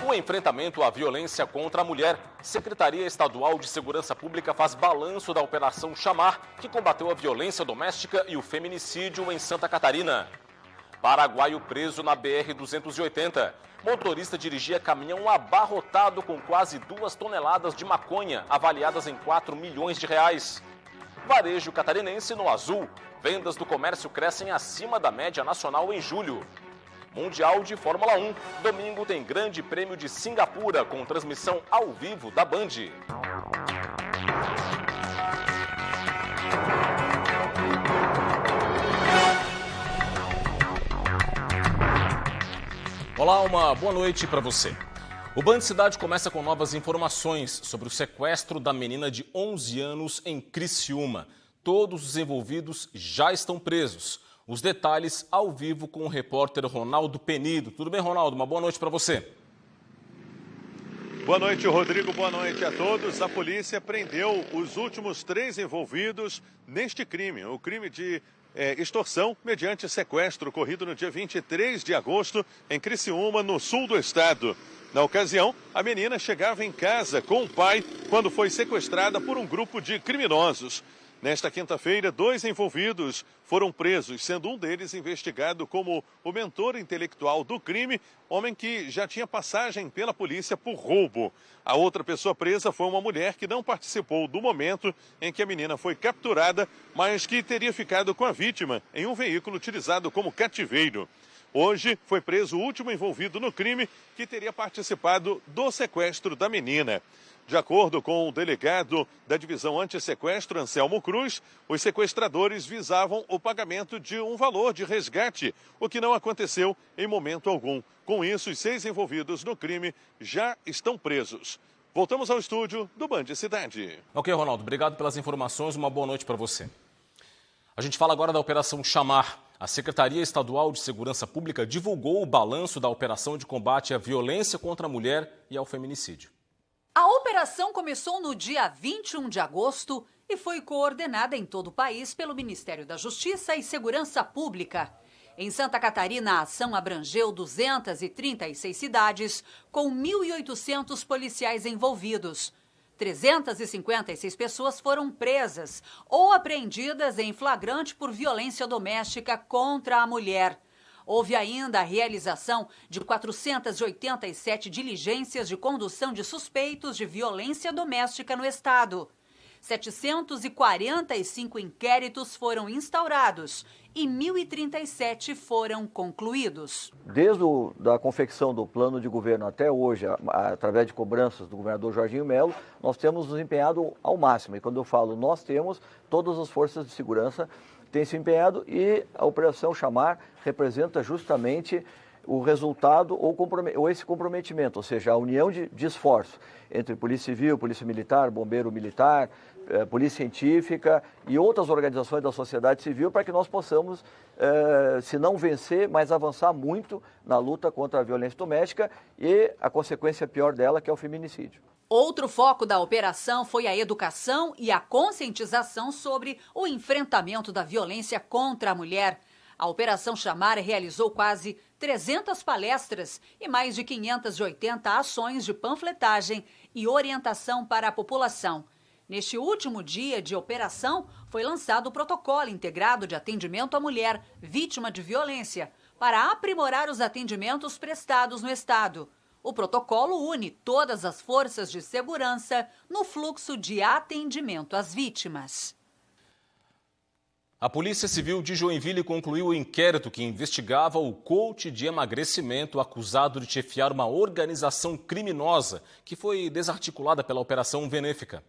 No enfrentamento à violência contra a mulher, Secretaria Estadual de Segurança Pública faz balanço da Operação Chamar, que combateu a violência doméstica e o feminicídio em Santa Catarina. Paraguaio preso na BR-280. Motorista dirigia caminhão abarrotado com quase 2 toneladas de maconha, avaliadas em 4 milhões de reais. Varejo catarinense no azul. Vendas do comércio crescem acima da média nacional em julho. Mundial de Fórmula 1. Domingo tem Grande Prêmio de Singapura, com transmissão ao vivo da Band. Olá, uma boa noite para você. O Band Cidade começa com novas informações sobre o sequestro da menina de 11 anos em Criciúma. Todos os envolvidos já estão presos. Os detalhes ao vivo com o repórter Ronaldo Penido. Tudo bem, Ronaldo? Uma boa noite para você. Boa noite, Rodrigo. Boa noite a todos. A polícia prendeu os últimos 3 envolvidos neste crime. O crime de extorsão mediante sequestro ocorrido no dia 23 de agosto em Criciúma, no sul do estado. Na ocasião, a menina chegava em casa com o pai quando foi sequestrada por um grupo de criminosos. Nesta quinta-feira, 2 envolvidos foram presos, sendo um deles investigado como o mentor intelectual do crime, homem que já tinha passagem pela polícia por roubo. A outra pessoa presa foi uma mulher que não participou do momento em que a menina foi capturada, mas que teria ficado com a vítima em um veículo utilizado como cativeiro. Hoje foi preso o último envolvido no crime, que teria participado do sequestro da menina. De acordo com o delegado da Divisão Antissequestro, Anselmo Cruz, os sequestradores visavam o pagamento de um valor de resgate, o que não aconteceu em momento algum. Com isso, os 6 envolvidos no crime já estão presos. Voltamos ao estúdio do Band Cidade. Ok, Ronaldo, obrigado pelas informações, uma boa noite para você. A gente fala agora da Operação Chamar. A Secretaria Estadual de Segurança Pública divulgou o balanço da operação de combate à violência contra a mulher e ao feminicídio. A operação começou no dia 21 de agosto e foi coordenada em todo o país pelo Ministério da Justiça e Segurança Pública. Em Santa Catarina, a ação abrangeu 236 cidades, com 1.800 policiais envolvidos. 356 pessoas foram presas ou apreendidas em flagrante por violência doméstica contra a mulher. Houve ainda a realização de 487 diligências de condução de suspeitos de violência doméstica no estado. 745 inquéritos foram instaurados e 1.037 foram concluídos. Desde a confecção do plano de governo até hoje, através de cobranças do governador Jorginho Melo, nós temos nos empenhado ao máximo. E quando eu falo nós temos, todas as forças de segurança têm se empenhado, e a Operação Chamar representa justamente o resultado ou esse comprometimento, ou seja, a união de esforços entre Polícia Civil, Polícia Militar, Bombeiro Militar, Polícia Científica e outras organizações da sociedade civil, para que nós possamos, se não vencer, mas avançar muito na luta contra a violência doméstica e a consequência pior dela, que é o feminicídio. Outro foco da operação foi a educação e a conscientização sobre o enfrentamento da violência contra a mulher. A Operação Chamar realizou quase 300 palestras e mais de 580 ações de panfletagem e orientação para a população. Neste último dia de operação, foi lançado o Protocolo Integrado de Atendimento à Mulher Vítima de Violência, para aprimorar os atendimentos prestados no estado. O protocolo une todas as forças de segurança no fluxo de atendimento às vítimas. A Polícia Civil de Joinville concluiu o inquérito que investigava o coach de emagrecimento acusado de chefiar uma organização criminosa que foi desarticulada pela Operação Benéfica.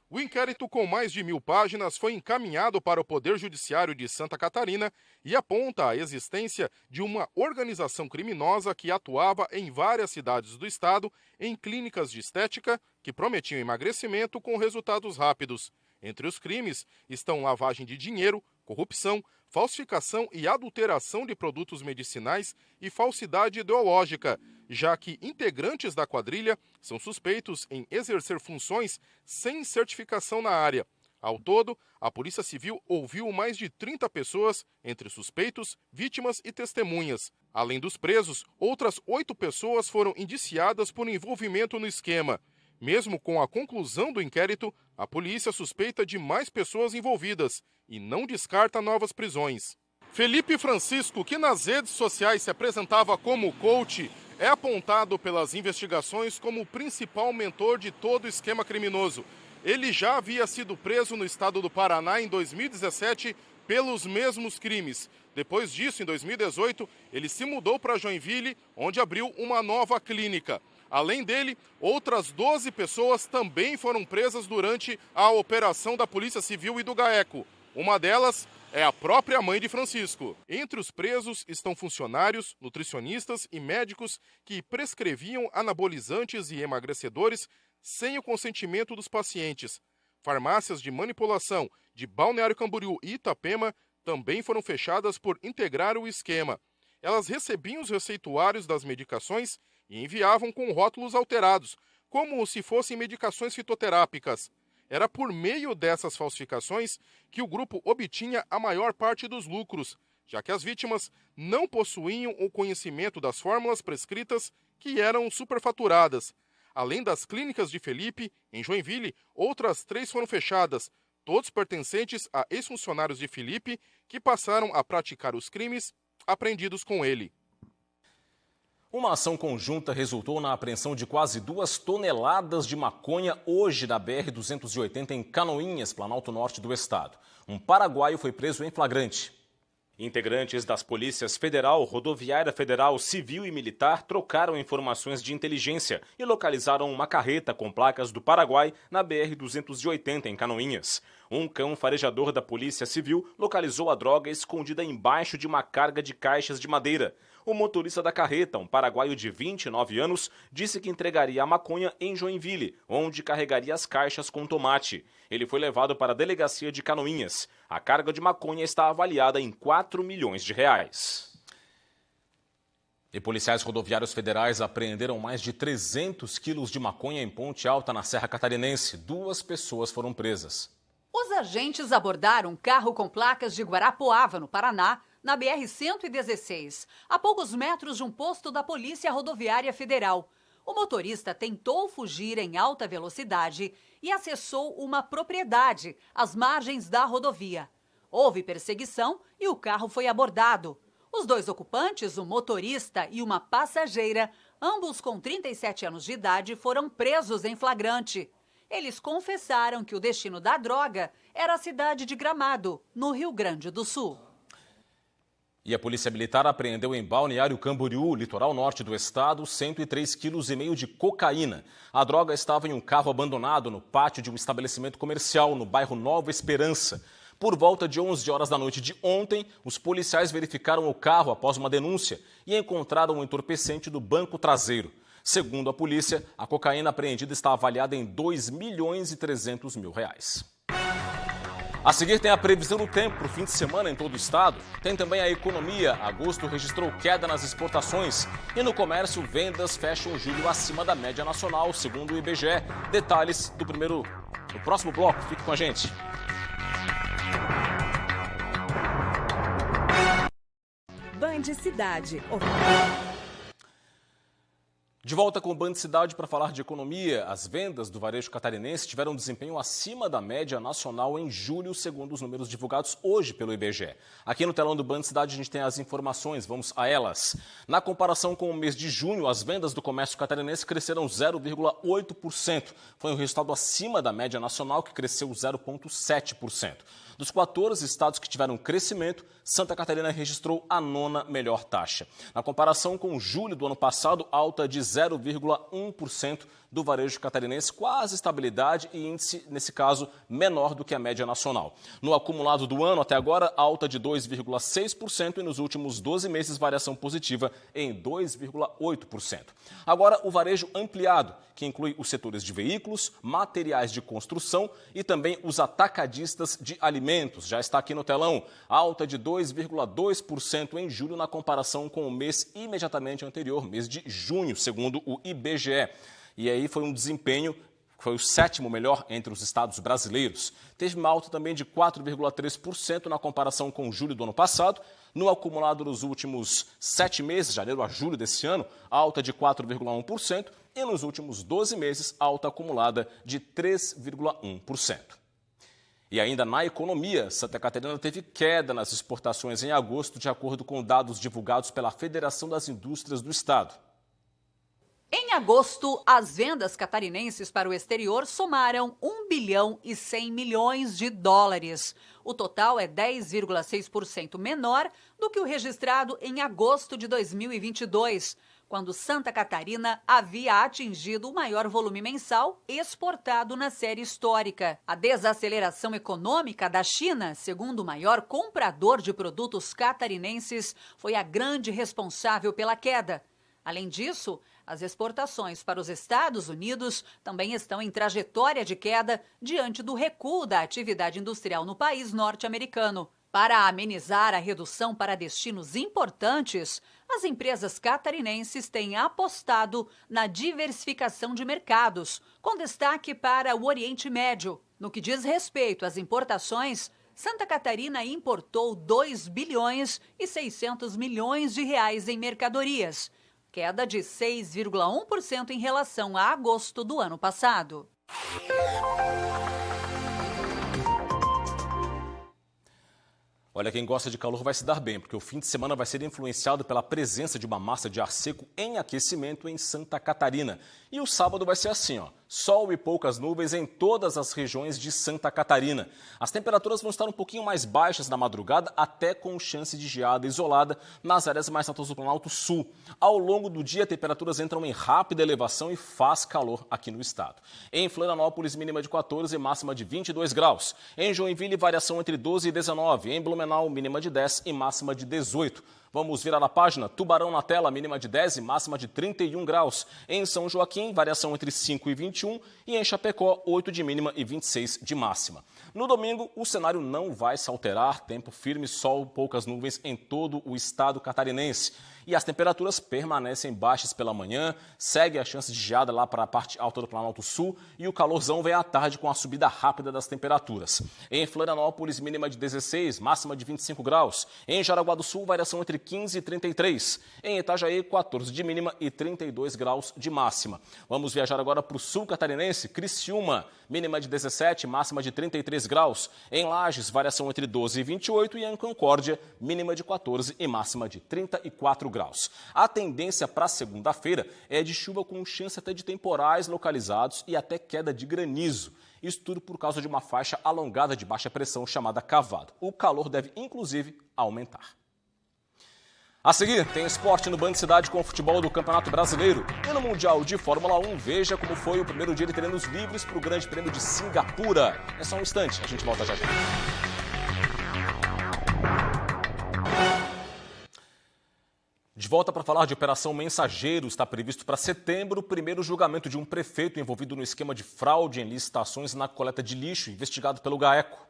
O inquérito, com mais de 1.000 páginas, foi encaminhado para o Poder Judiciário de Santa Catarina e aponta a existência de uma organização criminosa que atuava em várias cidades do estado em clínicas de estética que prometiam emagrecimento com resultados rápidos. Entre os crimes estão lavagem de dinheiro, corrupção, falsificação e adulteração de produtos medicinais e falsidade ideológica, já que integrantes da quadrilha são suspeitos em exercer funções sem certificação na área. Ao todo, a Polícia Civil ouviu mais de 30 pessoas, entre suspeitos, vítimas e testemunhas. Além dos presos, outras 8 pessoas foram indiciadas por envolvimento no esquema. Mesmo com a conclusão do inquérito, a polícia suspeita de mais pessoas envolvidas e não descarta novas prisões. Felipe Francisco, que nas redes sociais se apresentava como coach, é apontado pelas investigações como o principal mentor de todo o esquema criminoso. Ele já havia sido preso no estado do Paraná em 2017 pelos mesmos crimes. Depois disso, em 2018, ele se mudou para Joinville, onde abriu uma nova clínica. Além dele, outras 12 pessoas também foram presas durante a operação da Polícia Civil e do GAECO. Uma delas é a própria mãe de Francisco. Entre os presos estão funcionários, nutricionistas e médicos que prescreviam anabolizantes e emagrecedores sem o consentimento dos pacientes. Farmácias de manipulação de Balneário Camboriú e Itapema também foram fechadas por integrar o esquema. Elas recebiam os receituários das medicações e enviavam com rótulos alterados, como se fossem medicações fitoterápicas. Era por meio dessas falsificações que o grupo obtinha a maior parte dos lucros, já que as vítimas não possuíam o conhecimento das fórmulas prescritas que eram superfaturadas. Além das clínicas de Felipe, em Joinville, outras 3 foram fechadas, todos pertencentes a ex-funcionários de Felipe que passaram a praticar os crimes apreendidos com ele. Uma ação conjunta resultou na apreensão de quase 2 toneladas de maconha hoje na BR-280 em Canoinhas, Planalto Norte do estado. Um paraguaio foi preso em flagrante. Integrantes das polícias federal, rodoviária federal, civil e militar trocaram informações de inteligência e localizaram uma carreta com placas do Paraguai na BR-280 em Canoinhas. Um cão farejador da Polícia Civil localizou a droga escondida embaixo de uma carga de caixas de madeira. O motorista da carreta, um paraguaio de 29 anos, disse que entregaria a maconha em Joinville, onde carregaria as caixas com tomate. Ele foi levado para a delegacia de Canoinhas. A carga de maconha está avaliada em 4 milhões de reais. E policiais rodoviários federais apreenderam mais de 300 quilos de maconha em Ponte Alta, na Serra Catarinense. 2 pessoas foram presas. Os agentes abordaram um carro com placas de Guarapuava, no Paraná, na BR-116, a poucos metros de um posto da Polícia Rodoviária Federal. O motorista tentou fugir em alta velocidade e acessou uma propriedade às margens da rodovia. Houve perseguição e o carro foi abordado. Os 2 ocupantes, um motorista e uma passageira, ambos com 37 anos de idade, foram presos em flagrante. Eles confessaram que o destino da droga era a cidade de Gramado, no Rio Grande do Sul. E a Polícia Militar apreendeu em Balneário Camboriú, litoral norte do estado, 103,5 kg de cocaína. A droga estava em um carro abandonado no pátio de um estabelecimento comercial no bairro Nova Esperança. Por volta de 11 horas da noite de ontem, os policiais verificaram o carro após uma denúncia e encontraram um entorpecente do banco traseiro. Segundo a polícia, a cocaína apreendida está avaliada em R$ 2.300.000. A seguir tem a previsão do tempo para o fim de semana em todo o estado. Tem também a economia. Agosto registrou queda nas exportações. E no comércio, vendas fecham julho acima da média nacional, segundo o IBGE. Detalhes do próximo bloco. Fique com a gente. Band Cidade. De volta com o Band Cidade para falar de economia. As vendas do varejo catarinense tiveram um desempenho acima da média nacional em julho, segundo os números divulgados hoje pelo IBGE. Aqui no telão do Band Cidade a gente tem as informações, vamos a elas. Na comparação com o mês de junho, as vendas do comércio catarinense cresceram 0,8%. Foi um resultado acima da média nacional, que cresceu 0,7%. Dos 14 estados que tiveram crescimento, Santa Catarina registrou a 9ª melhor taxa. Na comparação com julho do ano passado, alta de 0,1% do varejo catarinense, quase estabilidade e índice, nesse caso, menor do que a média nacional. No acumulado do ano até agora, alta de 2,6% e nos últimos 12 meses, variação positiva em 2,8%. Agora, o varejo ampliado, que inclui os setores de veículos, materiais de construção e também os atacadistas de alimentos. Já está aqui no telão, alta de 2,2% em julho na comparação com o mês imediatamente anterior, mês de junho, segundo o IBGE. E aí foi um desempenho foi o 7º melhor entre os estados brasileiros. Teve uma alta também de 4,3% na comparação com julho do ano passado. No acumulado dos últimos 7 meses, janeiro a julho desse ano, alta de 4,1%. E nos últimos 12 meses, alta acumulada de 3,1%. E ainda na economia, Santa Catarina teve queda nas exportações em agosto, de acordo com dados divulgados pela Federação das Indústrias do Estado. Em agosto, as vendas catarinenses para o exterior somaram 1 bilhão e 100 milhões de dólares. O total é 10,6% menor do que o registrado em agosto de 2022, quando Santa Catarina havia atingido o maior volume mensal exportado na série histórica. A desaceleração econômica da China, segundo o maior comprador de produtos catarinenses, foi a grande responsável pela queda. Além disso, as exportações para os Estados Unidos também estão em trajetória de queda diante do recuo da atividade industrial no país norte-americano. Para amenizar a redução para destinos importantes, as empresas catarinenses têm apostado na diversificação de mercados, com destaque para o Oriente Médio. No que diz respeito às importações, Santa Catarina importou 2 bilhões e 600 milhões de reais em mercadorias, queda de 6,1% em relação a agosto do ano passado. Olha, quem gosta de calor vai se dar bem, porque o fim de semana vai ser influenciado pela presença de uma massa de ar seco em aquecimento em Santa Catarina. E o sábado vai ser assim, ó, sol e poucas nuvens em todas as regiões de Santa Catarina. As temperaturas vão estar um pouquinho mais baixas na madrugada, até com chance de geada isolada nas áreas mais altas do Planalto Sul. Ao longo do dia, temperaturas entram em rápida elevação e faz calor aqui no estado. Em Florianópolis, mínima de 14 e máxima de 22 graus. Em Joinville, variação entre 12 e 19. Em Blumenau, mínima de 10 e máxima de 18. Vamos virar a página. Tubarão na tela, mínima de 10 e máxima de 31 graus. Em São Joaquim, variação entre 5 e 21. E em Chapecó, 8 de mínima e 26 de máxima. No domingo, o cenário não vai se alterar. Tempo firme, sol, poucas nuvens em todo o estado catarinense. E as temperaturas permanecem baixas pela manhã, segue a chance de geada lá para a parte alta do Planalto Sul e o calorzão vem à tarde com a subida rápida das temperaturas. Em Florianópolis, mínima de 16, máxima de 25 graus. Em Jaraguá do Sul, variação entre 15 e 33. Em Itajaí, 14 de mínima e 32 graus de máxima. Vamos viajar agora para o sul catarinense, Criciúma, mínima de 17, máxima de 33 graus. Em Lages, variação entre 12 e 28 e em Concórdia, mínima de 14 e máxima de 34 graus. A tendência para segunda-feira é de chuva com chance até de temporais localizados e até queda de granizo. Isso tudo por causa de uma faixa alongada de baixa pressão chamada cavado. O calor deve, inclusive, aumentar. A seguir, tem esporte no Band Cidade com o futebol do Campeonato Brasileiro. E no Mundial de Fórmula 1, veja como foi o primeiro dia de treinos livres para o Grande Prêmio de Singapura. É só um instante, a gente volta já já. De volta para falar de Operação Mensageiro, está previsto para setembro o primeiro julgamento de um prefeito envolvido no esquema de fraude em licitações na coleta de lixo, investigado pelo GAECO.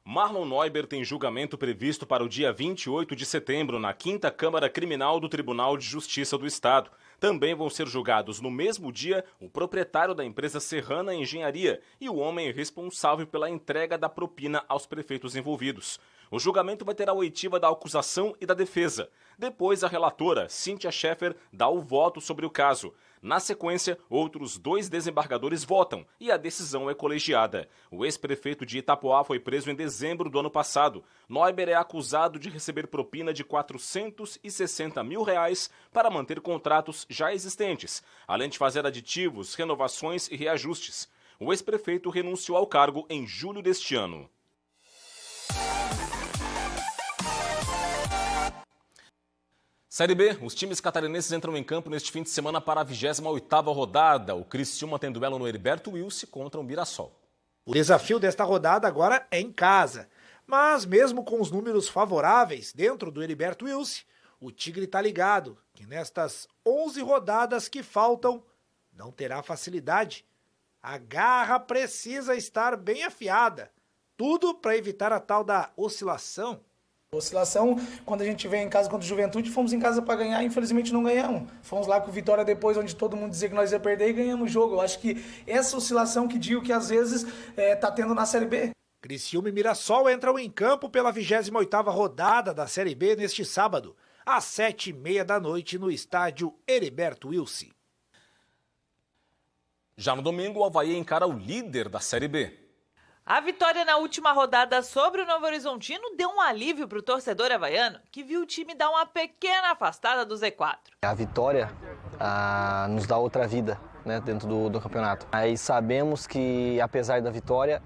Marlon Neuber tem julgamento previsto para o dia 28 de setembro na 5ª Câmara Criminal do Tribunal de Justiça do Estado. Também vão ser julgados no mesmo dia o proprietário da empresa Serrana Engenharia e o homem responsável pela entrega da propina aos prefeitos envolvidos. O julgamento vai ter a oitiva da acusação e da defesa. Depois, a relatora, Cíntia Scheffer, dá o voto sobre o caso. Na sequência, outros 2 desembargadores votam e a decisão é colegiada. O ex-prefeito de Itapoá foi preso em dezembro do ano passado. Neuber é acusado de receber propina de R$460 mil para manter contratos já existentes, além de fazer aditivos, renovações e reajustes. O ex-prefeito renunciou ao cargo em julho deste ano. Série B, os times catarinenses entram em campo neste fim de semana para a 28ª rodada. O Criciúma tem duelo no Heriberto Wilson contra o Mirassol. O desafio desta rodada agora é em casa. Mas mesmo com os números favoráveis dentro do Heriberto Wilson, o Tigre está ligado que nestas 11 rodadas que faltam não terá facilidade. A garra precisa estar bem afiada. Tudo para evitar a tal da oscilação. Oscilação, quando a gente veio em casa contra o Juventude, fomos em casa para ganhar e infelizmente não ganhamos. Fomos lá com Vitória depois, onde todo mundo dizia que nós ia perder e ganhamos o jogo. Eu acho que essa oscilação que digo que às vezes tá tendo na Série B. Criciúma e Mirassol entram em campo pela 28ª rodada da Série B neste sábado, às 7h30 da noite no estádio Heriberto Wilson. Já no domingo, o Avaí encara o líder da Série B. A vitória na última rodada sobre o Novo Horizontino deu um alívio para o torcedor havaiano, que viu o time dar uma pequena afastada do Z4. A vitória nos dá outra vida, né, dentro do campeonato. Aí sabemos que, apesar da vitória,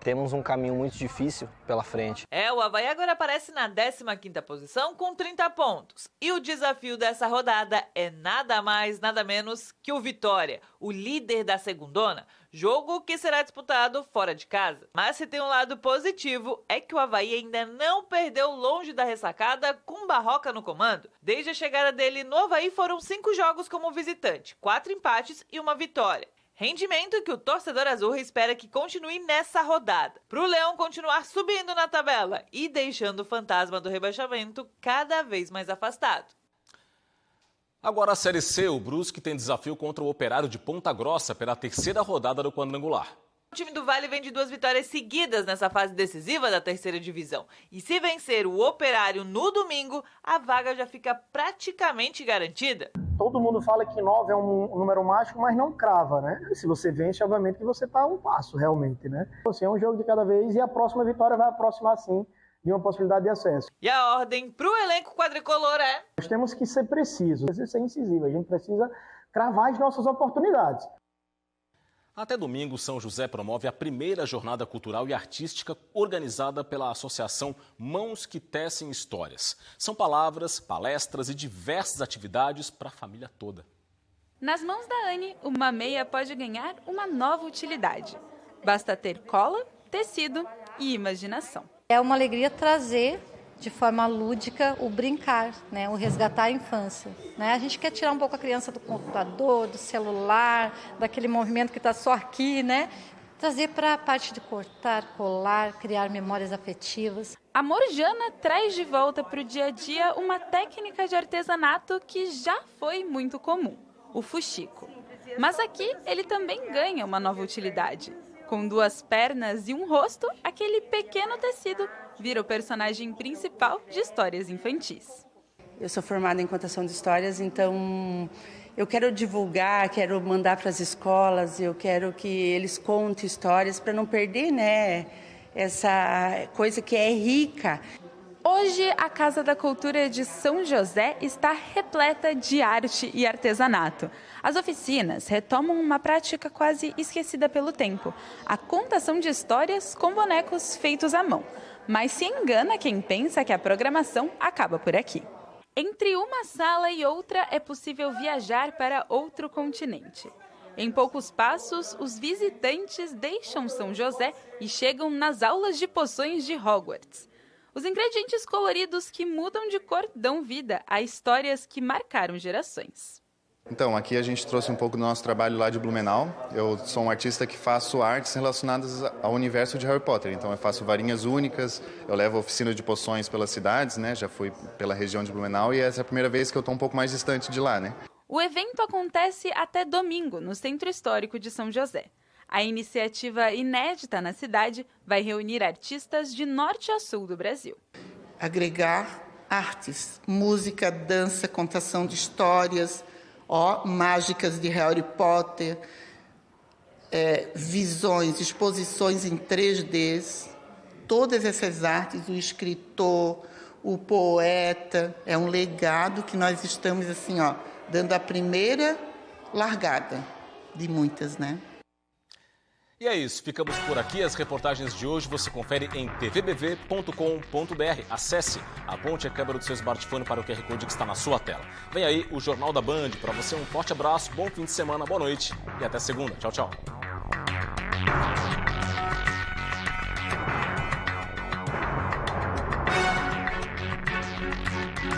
temos um caminho muito difícil pela frente. O Avaí agora aparece na 15ª posição com 30 pontos. E o desafio dessa rodada é nada mais, nada menos que o Vitória, o líder da segundona, jogo que será disputado fora de casa. Mas se tem um lado positivo, é que o Avaí ainda não perdeu longe da ressacada com Barroca no comando. Desde a chegada dele no Avaí foram 5 jogos como visitante, 4 empates e 1 vitória. Rendimento que o torcedor azul espera que continue nessa rodada, para o Leão continuar subindo na tabela e deixando o fantasma do rebaixamento cada vez mais afastado. Agora a Série C, o Brusque tem desafio contra o Operário de Ponta Grossa pela 3ª rodada do quadrangular. O time do Vale vem de 2 vitórias seguidas nessa fase decisiva da 3ª divisão. E se vencer o Operário no domingo, a vaga já fica praticamente garantida. Todo mundo fala que 9 é um número mágico, mas não crava, né? Se você vence, obviamente que você está a um passo, realmente, né? Assim, é um jogo de cada vez e a próxima vitória vai aproximar, sim, de uma possibilidade de acesso. E a ordem para o elenco quadricolor é... Nós temos que ser precisos, precisa ser incisivo, a gente precisa cravar as nossas oportunidades. Até domingo, São José promove a primeira jornada cultural e artística organizada pela Associação Mãos que Tecem Histórias. São palavras, palestras e diversas atividades para a família toda. Nas mãos da Anne, uma meia pode ganhar uma nova utilidade. Basta ter cola, tecido e imaginação. É uma alegria trazer de forma lúdica o brincar, né? O resgatar a infância. Né? A gente quer tirar um pouco a criança do computador, do celular, daquele movimento que está só aqui, né? Trazer para a parte de cortar, colar, criar memórias afetivas. A Morjana traz de volta para o dia a dia uma técnica de artesanato que já foi muito comum, o fuxico. Mas aqui ele também ganha uma nova utilidade. Com 2 pernas e um rosto, aquele pequeno tecido vira o personagem principal de histórias infantis. Eu sou formada em contação de histórias, então eu quero divulgar, quero mandar para as escolas, eu quero que eles contem histórias para não perder, né, essa coisa que é rica. Hoje, a Casa da Cultura de São José está repleta de arte e artesanato. As oficinas retomam uma prática quase esquecida pelo tempo, a contação de histórias com bonecos feitos à mão. Mas se engana quem pensa que a programação acaba por aqui. Entre uma sala e outra é possível viajar para outro continente. Em poucos passos, os visitantes deixam São José e chegam nas aulas de poções de Hogwarts. Os ingredientes coloridos que mudam de cor dão vida a histórias que marcaram gerações. Então, aqui a gente trouxe um pouco do nosso trabalho lá de Blumenau. Eu sou um artista que faço artes relacionadas ao universo de Harry Potter. Então, eu faço varinhas únicas, eu levo oficina de poções pelas cidades, né? Já fui pela região de Blumenau e essa é a primeira vez que eu estou um pouco mais distante de lá, né? O evento acontece até domingo, no Centro Histórico de São José. A iniciativa inédita na cidade vai reunir artistas de norte a sul do Brasil. Agregar artes, música, dança, contação de histórias, mágicas de Harry Potter, visões, exposições em 3D, todas essas artes, o escritor, o poeta, é um legado que nós estamos assim, dando a primeira largada de muitas, né? E é isso, ficamos por aqui. As reportagens de hoje você confere em tvbv.com.br. Acesse, aponte a câmera do seu smartphone para o QR Code que está na sua tela. Vem aí o Jornal da Band. Para você um forte abraço, bom fim de semana, boa noite e até segunda. Tchau, tchau.